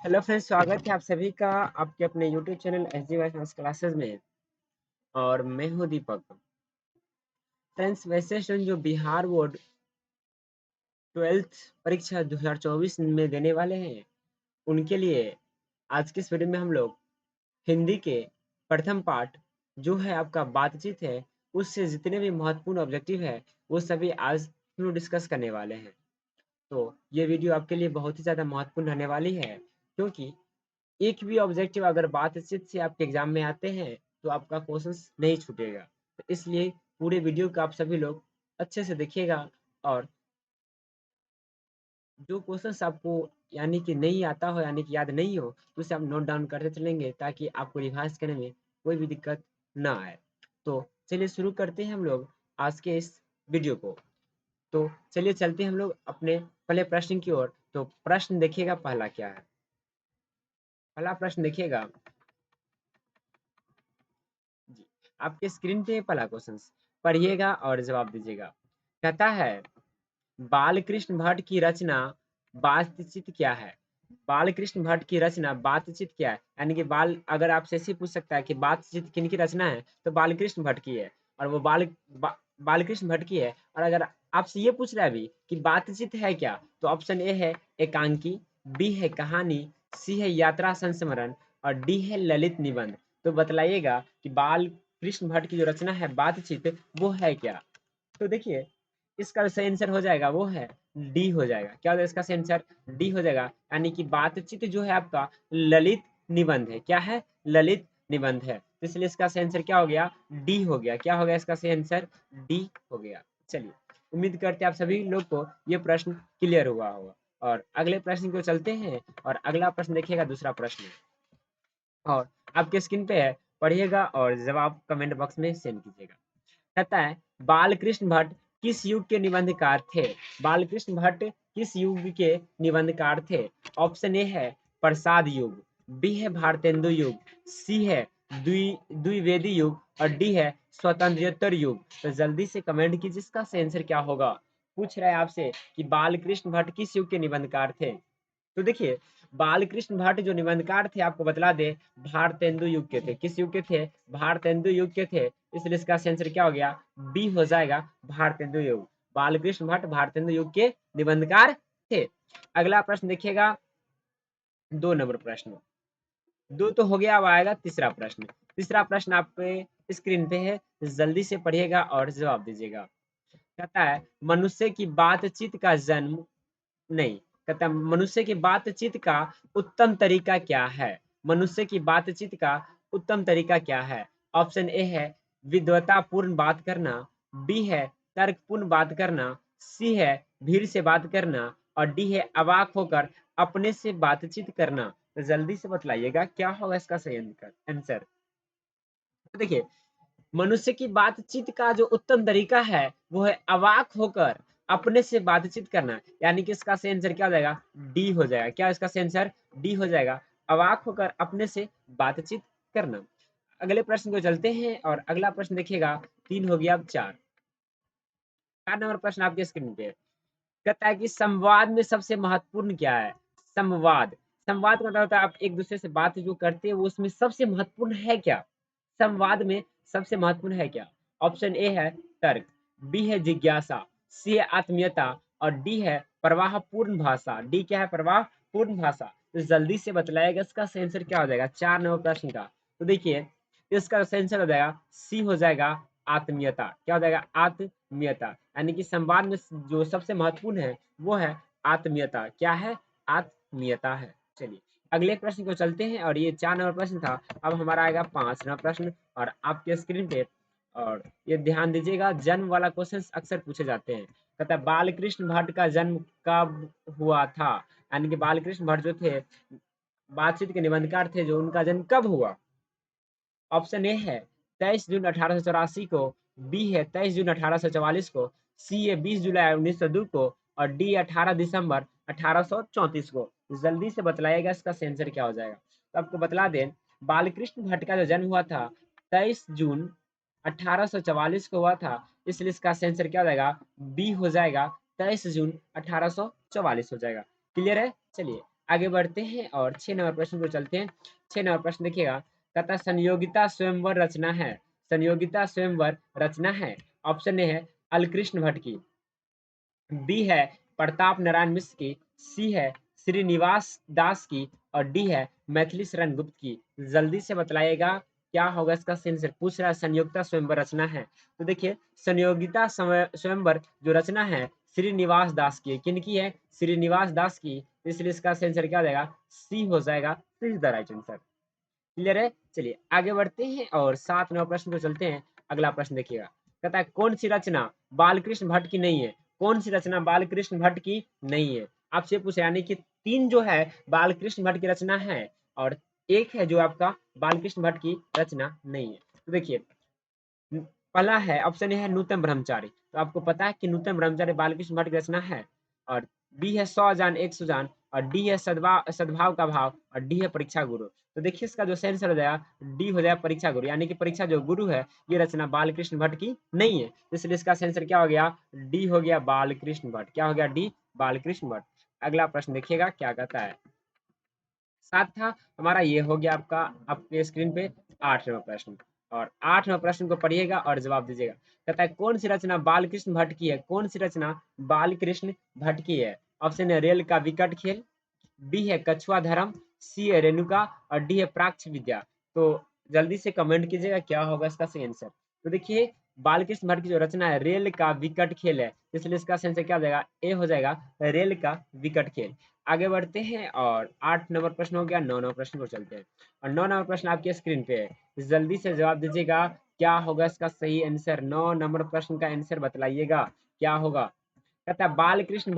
Hello friends, स्वागत है आप सभी का आपके अपने YouTube channel S D Y classes में। और मैं हूं दीपक। फ्रेंड्स, वैसे स्टूडेंट जो बिहार बोर्ड 12th परीक्षा 2024 में देने वाले हैं, उनके लिए आज के इस वीडियो में हम लोग हिंदी के प्रथम पाठ जो है आपका बातचीत है, उससे जितने भी महत्वपूर्ण ऑब्जेक्टिव है वो सभी आज हम लोग डिस्कस करने वाले हैं। तो ये वीडियो आपके लिए बहुत ही ज़्यादा महत्वपूर्ण रहने वाली है, क्योंकि एक भी ऑब्जेक्टिव अगर बातचीत से आपके एग्जाम में आते हैं तो आपका क्वेश्चंस नहीं छूटेगा। तो इसलिए पूरे वीडियो को आप सभी लोग अच्छे से देखिएगा, और जो क्वेश्चंस आपको यानी कि नहीं आता हो, यानी कि याद नहीं हो, तो उसे आप नोट डाउन करते चलेंगे ताकि आपको रिवाइज करने में कोई भी दिक्कत ना आए। तो चलिए शुरू करते हैं हम लोग आज के इस वीडियो को। तो चलिए चलते हैं हम लोग अपने पहले प्रश्न की ओर। तो प्रश्न देखिएगा पहला क्या है। पहला प्रश्न देखिएगा जी, आपके स्क्रीन पे पहला क्वेश्चन पढ़िएगा और जवाब दीजिएगा। कहता है, बाल कृष्ण भट्ट की रचना बातचीत क्या है? बाल कृष्ण भट्ट की रचना बातचीत क्या है? यानी कि बाल, अगर आपसे ऐसे पूछ सकता है कि बातचीत किनकी रचना है, तो बाल कृष्ण भट्ट की है। और वो बाल कृष्ण भट्ट की है। और अगर आपसे ये पूछ रहा है अभी कि बातचीत है क्या, तो ऑप्शन ए है एकांकी, बी है कहानी, सी है यात्रा संस्मरण, और डी है ललित निबंध। तो बतलाइएगा कि बाल कृष्ण भट्ट की जो रचना है बातचीत, वो है क्या? तो देखिए, इसका सही आंसर हो जाएगा वो है डी हो जाएगा। क्या हो जाएगा इसका सही आंसर? डी हो जाएगा। यानी कि बातचीत जो है आपका ललित निबंध है। क्या है? ललित निबंध है। तो इसलिए इसका सही आंसर क्या हो गया? डी हो गया। क्या हो गया इसका सही आंसर? डी हो गया। चलिए, उम्मीद करते हैं आप सभी लोग को ये प्रश्न क्लियर हुआ होगा। और अगले प्रश्न को चलते हैं। और अगला प्रश्न देखिएगा, दूसरा प्रश्न, और आपके स्क्रीन पे है, पढ़िएगा और जवाब कमेंट बॉक्स में सेंड कीजिएगा। कहता है, बालकृष्ण भट्ट किस युग के निबंधकार थे? बालकृष्ण भट्ट किस युग के निबंधकार थे? ऑप्शन ए है प्रसाद युग, बी है भारतेंदु युग, सी है द्विवेदी युग, और डी है स्वतंत्रोत्तर युग। तो जल्दी से कमेंट कीजिए इसका सही आंसर क्या होगा। पूछ रहा है आपसे कि बालकृष्ण भट्ट किस युग के निबंधकार थे। तो देखिए, बालकृष्ण भट्ट जो निबंधकार थे, आपको बतला दे, भारतेंदु युग के थे। किस युग के थे? भारतेंदु युग के थे। इसलिए इसका आंसर क्या हो गया? बी हो जाएगा, भारतेंदु युग। बालकृष्ण भट्ट भारतेंदु युग के निबंधकार थे। अगला प्रश्न देखिएगा, 2 नंबर प्रश्न। दो तो हो गया, अब आएगा तीसरा प्रश्न। तीसरा प्रश्न आपके स्क्रीन पे है, जल्दी से पढ़िएगा और जवाब दीजिएगा। कहता है, मनुष्य की बातचीत का जन्म, नहीं, कहता है मनुष्य की बातचीत का उत्तम तरीका क्या है? मनुष्य की बातचीत का उत्तम तरीका क्या है? ऑप्शन ए है विद्वतापूर्ण बात करना, बी है तर्कपूर्ण बात करना, सी है भीड़ से बात करना, और डी है अवाक होकर अपने से बातचीत करना। तो जल्दी से बतलाइएगा क्या होगा इसका सही आंसर। तो देखिए, मनुष्य की बातचीत का जो उत्तम तरीका है वो है अवाक होकर अपने से बातचीत करना। यानी कि इसका सही आंसर क्या हो जाएगा? डी हो जाएगा। क्या इसका सही आंसर? डी हो जाएगा, अवाक होकर अपने से बातचीत करना। अगले प्रश्न को चलते हैं, और अगला प्रश्न देखिएगा, 3 हो गया, अब 4। 4 नंबर प्रश्न आपके स्क्रीन पे है। कहता है कि संवाद में सबसे महत्वपूर्ण क्या है? संवाद, संवाद का मतलब होता है आप एक दूसरे से बात जो करते हैं, वो उसमें सबसे महत्वपूर्ण है क्या? संवाद में सबसे महत्वपूर्ण है क्या? ऑप्शन ए है तर्क, बी है जिज्ञासा, सी है आत्मीयता, और डी है प्रवाहपूर्ण भाषा। डी क्या है? प्रवाहपूर्ण भाषा। तो जल्दी से बतलाएगा इसका सही आंसर क्या हो जाएगा 4 नंबर प्रश्न का। तो देखिए, इसका सही आंसर हो जाएगा सी हो जाएगा, आत्मीयता। क्या हो जाएगा? आत्मीयता। यानी कि संवाद में जो सबसे महत्वपूर्ण है वो है आत्मीयता। क्या है? आत्मीयता है। चलिए, अगले प्रश्न को चलते हैं, और ये 4 नंबर प्रश्न था। अब हमारा आएगा 5 नंबर प्रश्न, और आपके स्क्रीन पे, और ये ध्यान दीजिएगा, जन्म वाला क्वेश्चन अक्सर पूछे जाते हैं। कहता है, बालकृष्ण भट्ट का जन्म कब हुआ था? यानी कि बालकृष्ण भट्ट जो थे बातचीत के निबंधकार थे, जो उनका जन्म कब हुआ? ऑप्शन ए है 23 जून 1884 को, बी है 23 जून 1844 को, सी है 20 जुलाई 1902 को, और डी 18 दिसंबर 1834 को। जल्दी से बतलाइएगा इसका आंसर क्या हो जाएगा। तो आपको बतला दें, बालकृष्ण भट्ट का जो जन्म हुआ था 23 जून 1844 को हुआ था। इसलिए इसका आंसर क्या हो जाएगा? बी हो जाएगा, 23 जून 1844 हो जाएगा। क्लियर है? चलिए, आगे बढ़ते हैं और 6 नंबर प्रश्न को चलते हैं। 6 नंबर प्रश्न देखिएगा, कहता है संयोगिता स्वयंवर रचना है। संयोगिता स्वयंवर रचना है। ऑप्शन ए है अलकृष्ण भट्ट की, बी है प्रताप नारायण मिश्र की, सी है श्रीनिवास दास की और डी है मैथिली शरण गुप्त की। जल्दी से बतलाइएगा क्या होगा इसका सही आंसर। पूछ रहा है संयोगिता स्वयंवर रचना है। तो देखिए संयोगिता स्वयंवर जो रचना है श्रीनिवास दास की है। किनकी है? श्रीनिवास दास की। इसलिए इसका सही आंसर क्या हो जाएगा? सी हो जाएगा। This is the right answer. Clear है? चलिए आगे बढ़ते हैं और 7 नंबर प्रश्न को चलते हैं। अगला प्रश्न देखिएगा, कहता है कौन सी रचना बालकृष्ण भट्ट की नहीं है? कौन सी रचना बालकृष्ण भट्ट की नहीं है? आपसे पूछ यानी कि 3 जो है बालकृष्ण भट्ट की रचना है और एक है जो आपका बालकृष्ण भट्ट की रचना नहीं है। तो देखिए पहला है ऑप्शन ए है नूतन ब्रह्मचारी। तो आपको पता है कि नूतन ब्रह्मचारी बालकृष्ण भट्ट की रचना है। और बी है 100 जान 100 जान और डी है सद्भाव का भाव और डी है परीक्षा गुरु। तो देखिए इसका जो सही आंसर हो जाएगा डी हो जाएगा परीक्षा गुरु, यानी कि परीक्षा जो गुरु है ये रचना बालकृष्ण भट्ट की नहीं है। इसलिए इसका सही आंसर क्या हो गया? डी हो गया बालकृष्ण भट्ट। क्या हो गया? डी बालकृष्ण भट्ट। अगला प्रश्न देखिएगा क्या कहता है। साथ था हमारा ये हो गया आपका आपके स्क्रीन पे 8 नंबर प्रश्न। और 8 नंबर प्रश्न को पढ़िएगा और जवाब दीजिएगा। कहता है कौन सी रचना बालकृष्ण भट्ट की है? कौन सी रचना बालकृष्ण भट्ट की है? ऑप्शन है रेल का विकट खेल, बी है कछुआ धर्म, सी है रेणुका और डी है प्राच्य विद्या। तो जल्दी से कमेंट कीजिएगा क्या होगा इसका सही आंसर। तो देखिए बालकृष्ण भट्ट की जो रचना है रेल का विकट खेल है, इसलिए इसका सही आंसर क्या हो जाएगा? ए हो जाएगा रेल का विकट खेल। आगे बढ़ते हैं और 8 नंबर प्रश्न हो गया। 9 नंबर प्रश्न को चलते हैं और 9 नंबर प्रश्न आपके स्क्रीन पे है। जल्दी से जवाब दीजिएगा क्या होगा इसका सही आंसर। 9 नंबर प्रश्न का आंसर बतलाइएगा क्या होगा। कहता है बालकृष्ण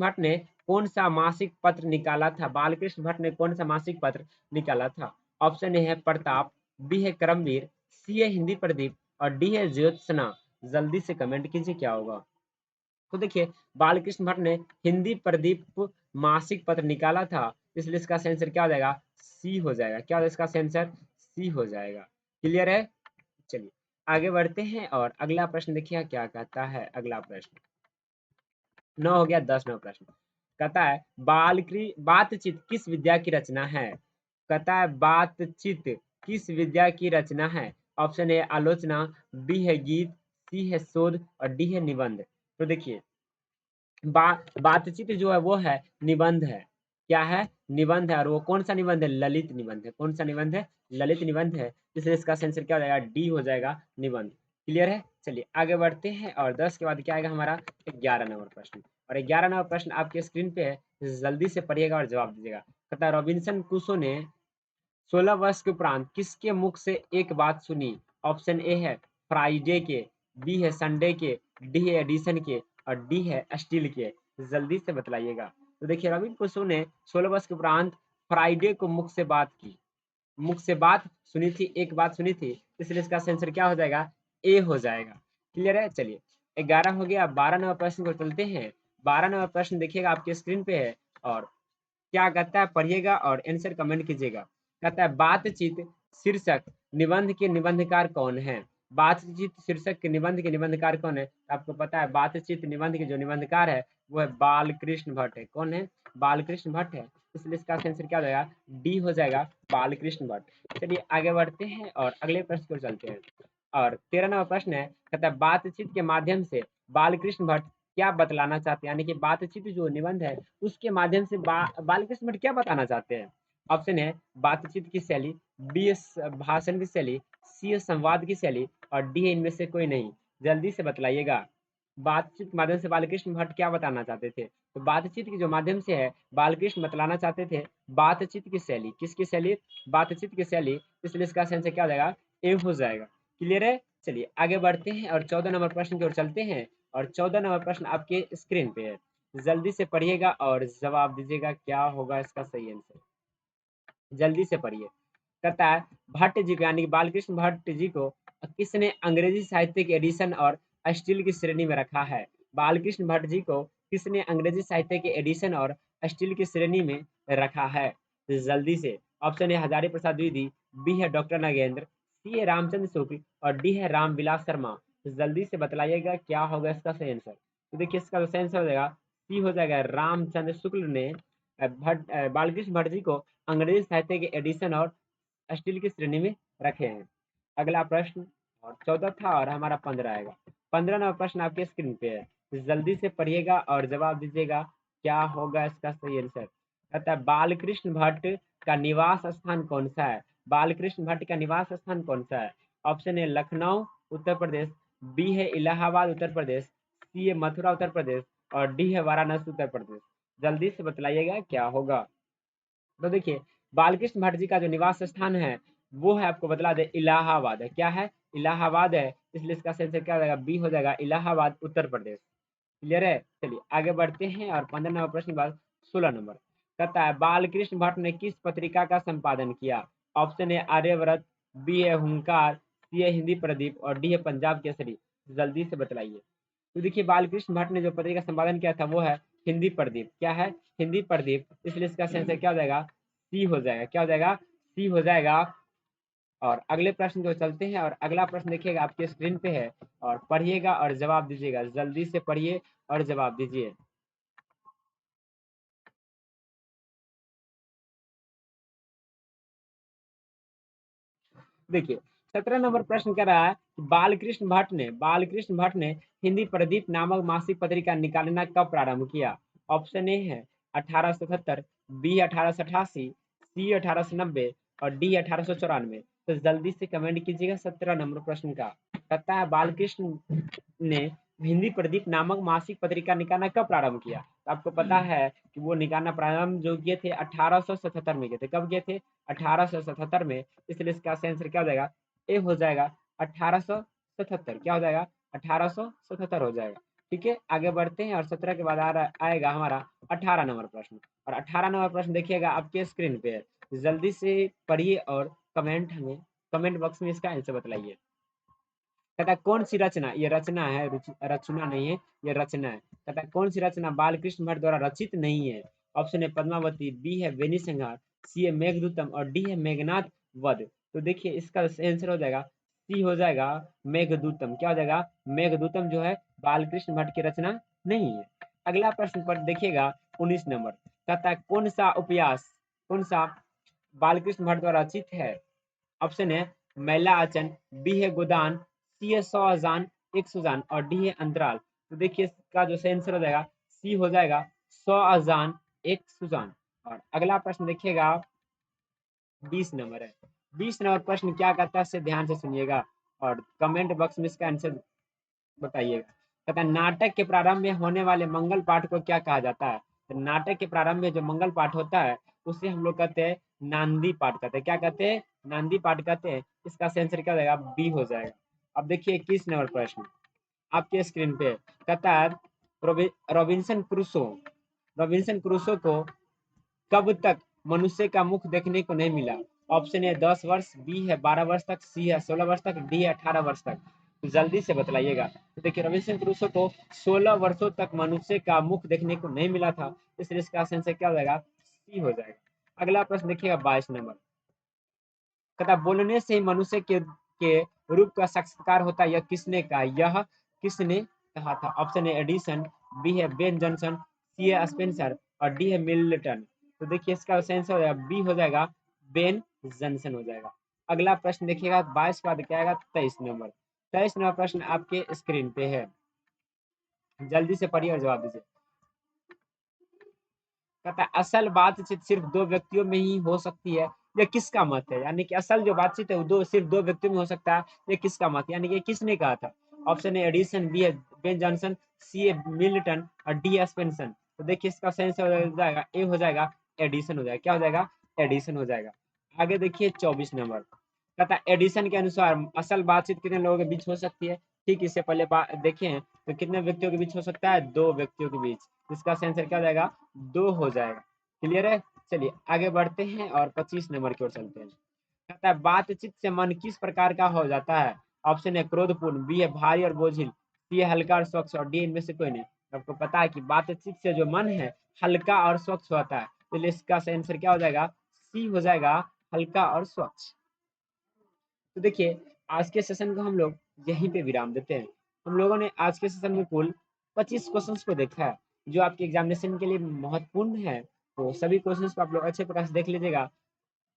भट्ट ने कौन सा मासिक पत्र निकाला था? बालकृष्ण भट्ट ने कौन सा मासिक पत्र निकाला था? ऑप्शन ए है प्रताप, बी है करमवीर, सी है हिंदी प्रदीप और डी है ज्योत्सना। जल्दी से कमेंट कीजिए क्या होगा। तो देखिए बालकृष्ण भट्ट ने हिंदी प्रदीप मासिक पत्र निकाला था, इसलिए इसका सेंसर क्या हो जाएगा? सी हो जाएगा। क्या होगा इसका सेंसर? सी हो जाएगा। क्लियर है? चलिए आगे बढ़ते हैं और अगला प्रश्न देखिए क्या कहता है। अगला प्रश्न 9 हो गया। 10 नंबर प्रश्न कहता है बातचीत किस विद्या की रचना है? कहता है बातचीत किस विद्या की रचना है? ऑप्शन ए आलोचना, बी है गीत, सी है शोध और डी है निबंध। तो देखिए बातचीत जो है वो है निबंध है। क्या है? निबंध है। और वो कौन सा निबंध है? ललित निबंध है। कौन सा निबंध है? ललित निबंध है। इसलिए इसका आंसर क्या हो जाएगा? डी हो जाएगा निबंध। क्लियर है? चलिए आगे बढ़ते हैं और 10 के बाद क्या आएगा हमारा? 11 नंबर प्रश्न। और 11 नंबर प्रश्न आपके स्क्रीन पे है। जल्दी से पढ़िएगा और जवाब दीजिएगा। कहता है रॉबिन्सन क्रूसो ने 16 वर्ष के उपरांत किसके मुख से एक बात सुनी? ऑप्शन ए है फ्राइडे के, बी है संडे के, डी है एडिसन के और डी है स्टील के। जल्दी से बतलाइएगा। तो देखिए रविंद्र कुसुम ने 16 वर्ष के उपरांत फ्राइडे को मुख से बात की, मुख से बात सुनी थी, एक बात सुनी थी, इसलिए इसका आंसर क्या हो जाएगा? ए हो जाएगा। क्लियर है? चलिए 11 हो गया। 12 नंबर प्रश्न को चलते हैं। 12 नंबर प्रश्न देखिएगा आपके स्क्रीन पे है और क्या कहता है पढ़िएगा और आंसर कमेंट कीजिएगा। कहता है बातचीत शीर्षक निबंध के निबंधकार कौन है? बातचीत शीर्षक के निबंधकार कौन है? तो आपको पता है बातचीत निबंध के जो निबंधकार है वो है बालकृष्ण भट्ट है। कौन है? बालकृष्ण भट्ट है। इसलिए इसका आंसर क्या हो जाएगा? डी हो जाएगा बालकृष्ण भट्ट। चलिए आगे बढ़ते हैं और अगले प्रश्न को चलते हैं। और 13 नंबर प्रश्न है, कहता है बातचीत के माध्यम से बालकृष्ण भट्ट क्या बतलाना चाहते हैं? यानी कि बातचीत जो निबंध है उसके माध्यम से बालकृष्ण भट्ट क्या बताना चाहते हैं? ऑप्शन है बातचीत की शैली, बी है भाषण की शैली, सी है संवाद की शैली और डी है इनमें से कोई नहीं। जल्दी से बतलाइएगा बातचीत के माध्यम से बालकृष्ण भट्ट क्या बताना चाहते थे। तो बातचीत के जो माध्यम से है बालकृष्ण बतलाना चाहते थे बातचीत की शैली। किसकी शैली? बातचीत की शैली। इसलिए इसका आंसर क्या हो जाएगा? ए हो जाएगा। क्लियर है? चलिए आगे बढ़ते हैं और 14 नंबर प्रश्न की ओर चलते हैं। और 14 नंबर प्रश्न आपके स्क्रीन पे है। जल्दी से पढ़िएगा और जवाब दीजिएगा क्या होगा इसका सही आंसर। जल्दी से पढ़िए। कहता है भट्ट जी को यानी कि बालकृष्ण भट्ट जी को किसने अंग्रेजी साहित्य के एडिशन और स्टील की श्रेणी में रखा है? बालकृष्ण भट्ट जी को किसने अंग्रेजी साहित्य के एडिशन और स्टील की श्रेणी में रखा है? तो जल्दी से option A Hazari Prasad Dwivedi, B है डॉक्टर नागेंद्र, सी है रामचंद्र शुक्ल और डी है रामविलास शर्मा। तो जल्दी से बतलाइएगा क्या होगा इसका सही आंसर। तो देखिए इसका सही आंसर हो जाएगा सी हो जाएगा रामचंद्र शुक्ल ने बालकृष्ण भट्ट जी को अंग्रेजी साहित्य के एडिशन और स्टील की श्रेणी में रखे हैं। अगला प्रश्न और 14 था और हमारा 15 आएगा। 15 नंबर प्रश्न आपके स्क्रीन पे है, तो जल्दी से पढ़िएगा और जवाब दीजिएगा क्या होगा इसका सही आंसर। कहता है बालकृष्ण भट्ट का निवास स्थान कौन सा है। बालकृष्ण भट्ट का निवास स्थान कौन सा है। Option A Lucknow Uttar Pradesh, B है इलाहाबाद उत्तर प्रदेश, सी है मथुरा उत्तर प्रदेश और डी है वाराणसी उत्तर प्रदेश। जल्दी से बतलाइएगा क्या होगा। तो देखिए बालकृष्ण भट्ट जी का जो निवास स्थान है वो है, आपको बतला दे, इलाहाबाद है। क्या है, इलाहाबाद है, इसलिए इसका सही आंसर क्या हो जाएगा, बी हो जाएगा, इलाहाबाद उत्तर प्रदेश। क्लियर है। चलिए आगे बढ़ते हैं और 15 नंबर प्रश्न के बाद 16 नंबर कहता है बालकृष्ण भट्ट ने किस पत्रिका का संपादन किया। ऑप्शन है आर्यव्रत, बी है हुंकार, सी है हिंदी प्रदीप और डी है पंजाब केसरी। जल्दी से बतलाइए। तो देखिए बालकृष्ण भट्ट ने जो पत्रिका संपादन किया था वो है हिंदी प्रदीप। क्या है, हिंदी प्रदीप, इसलिए इसका सही आंसर क्या हो जाएगा, सी हो जाएगा। क्या हो जाएगा, सी हो जाएगा। और अगले प्रश्न को चलते हैं और अगला प्रश्न देखिएगा आपके स्क्रीन पे है और पढ़िएगा और जवाब दीजिएगा। जल्दी से पढ़िए और जवाब दीजिए। देखिए 17 नंबर प्रश्न कह रहा है कि बालकृष्ण भट्ट ने हिंदी प्रदीप नामक मासिक पत्रिका निकालना कब प्रारंभ किया। ऑप्शन ए है 1877, बी 1888, सी 1890 और डी 1894। तो जल्दी से कमेंट कीजिएगा 17 नंबर प्रश्न का। कहता है बालकृष्ण ने हिंदी प्रदीप नामक मासिक पत्रिका निकालना कब प्रारंभ किया। तो आपको पता है कि वो निकालना प्रारंभ जो किए थे 1877 में किए थे। कब किए थे, 1877 में। इसलिए इसका आंसर क्या हो जाएगा, ए हो जाएगा 1877। क्या हो जाएगा, 1877 हो जाएगा। ठीक है आगे बढ़ते हैं और 17 के बाद आएगा हमारा 18 नंबर प्रश्न। और 18 नंबर प्रश्न देखिएगा आपके स्क्रीन पे है। जल्दी से पढ़िए और कमेंट बॉक्स में इसका आंसर बतलाइए। कहता है कौन सी रचना, ये रचना है, रचना नहीं है, ये रचना है। कहता है कौन सी रचना बालकृष्ण भट्ट द्वारा रचित नहीं है। ऑप्शन है पद्मावती, बी है बेनी संहार, सी है मेघदूतम और डी है मेघनाथ वध। तो देखिए इसका आंसर हो जाएगा, सी हो जाएगा मेघदूतम। क्या हो जाएगा, मेघदूतम जो है बालकृष्ण भट्ट की रचना नहीं है। अगला प्रश्न पर देखिएगा 19 नंबर कहता है कौन सा बालकृष्ण भट्ट द्वारा रचित है। ऑप्शन है मैला आचन, बी है गोदान, सी है सौ अजान एक सुजान और डी है अंतराल। तो देखिए इसका जो सही आंसर हो जाएगा, सी हो जाएगा सौ अजान एक सुजान। और अगला प्रश्न देखिएगा 20 नंबर है। 20 नंबर प्रश्न क्या कहता है इसे ध्यान से सुनिएगा और कमेंट बॉक्स में इसका आंसर बताइएगा। कहता है नाटक के प्रारंभ में होने वाले मंगल पाठ को क्या कहा जाता है। तो नाटक के प्रारंभ में जो मंगल पाठ होता है उसे हम लोग कहते हैं नांदी पाठ कहते हैं। क्या कहते हैं, नांदी पाठ कहते हैं। इसका आंसर क्या हो जाएगा, बी हो जाएगा। अब देखिए 21 नंबर प्रश्न आपके स्क्रीन पे कहता है रॉबिन्सन क्रूसो रॉबिन्सन क्रूसो को कब तक मनुष्य का मुख देखने को नहीं मिला। ऑप्शन है 10 वर्ष, बी है 12 वर्ष तक, सी है 16 वर्ष तक, डी है 18 वर्ष तक। तो जल्दी से बतलाइएगा। तो देखिए रॉबिन्सन क्रूसो को 16 वर्षों तक मनुष्य का मुख देखने को नहीं मिला था, इसलिए इसका आंसर क्या हो जाएगा, सी हो जाएगा। अगला प्रश्न देखिएगा 22 नंबर कहता बोलने से ही मनुष्य के रूप का साक्षात्कार होता है, यह किसने कहा था। ऑप्शन है एडिसन, बी है बेन जॉनसन, सी है स्पेंसर और डी है मिल्टन। तो देखिए इसका सही आंसर हो जाएगा, बी हो जाएगा बेन जॉनसन हो जाएगा। अगला प्रश्न देखिएगा 22 के बाद क्या आएगा 23 नंबर। 23 नंबर प्रश्न आपके स्क्रीन पे है, जल्दी से पढ़िए और जवाब दीजिए। कहता है असल बातचीत सिर्फ दो व्यक्तियों में ही हो सकती है, ये किसका मत है। यानी कि असल जो बातचीत है वो सिर्फ दो व्यक्तियों में हो सकता है, ये किसका मत, यानी कि किसने कहा था। ऑप्शन है एडिसन, बी है बेन जॉनसन, सी है मिल्टन और डी है स्पेंसन। तो देखिए इसका सही आंसर हो जाएगा, ए हो जाएगा एडिसन हो जाएगा। क्या हो जाएगा, एडिसन हो जाएगा। आगे देखिए 24 नंबर कहता है एडिसन के अनुसार असल बातचीत कितने लोगों के बीच हो सकती है। ठीक इससे पहले देखें तो कितने व्यक्तियों के बीच हो सकता है, दो व्यक्तियों के बीच। इसका आंसर क्या हो जाएगा, दो हो जाएगा। क्लियर है। चलिए आगे बढ़ते हैं और 25 नंबर की ओर चलते हैं। कहता है बातचीत से मन किस प्रकार का हो जाता है। ऑप्शन है क्रोधपूर्ण, बी है भारी और बोझिल, सी है हल्का और स्वच्छ और डी इनमें से कोई नहीं। आपको पता है कि बातचीत से जो मन है हल्का और स्वच्छ होता है, तो इसका आंसर क्या हो जाएगा, सी हो जाएगा हल्का और स्वच्छ। तो देखिए आज के सेशन को हम लोग यहीं पे विराम देते हैं। हम लोगों ने आज के सेशन में कुल 25 क्वेश्चंस को देखा है जो आपके एग्जामिनेशन के लिए महत्वपूर्ण है तो सभी क्वेश्चंस को आप लोग अच्छे प्रकार से देख लीजिएगा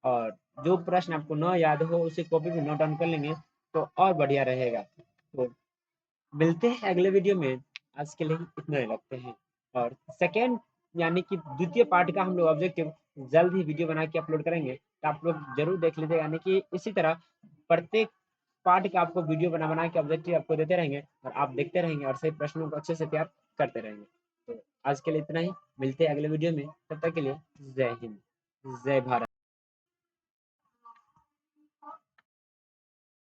और जो प्रश्न आपको न याद हो उसे कॉपी पे नोट डाउन कर लेंगे तो और बढ़िया रहेगा। तो मिलते हैं अगले वीडियो में, आज के लिए इतना ही रखते हैं। और सेकेंड यानी कि द्वितीय पार्ट का हम लोग ऑब्जेक्टिव जल्द ही वीडियो बना के अपलोड करेंगे, तो आप लोग जरूर देख लीजिएगा। यानी कि इसी तरह प्रत्येक पार्ट का आपको वीडियो बना बना के ऑब्जेक्टिव आपको देते रहेंगे और आप देखते रहेंगे और सही प्रश्नों को अच्छे से तैयार करते रहेंगे। तो आज के लिए इतना ही, मिलते हैं अगले वीडियो में, तब तक के लिए जय हिंद, जय भारत।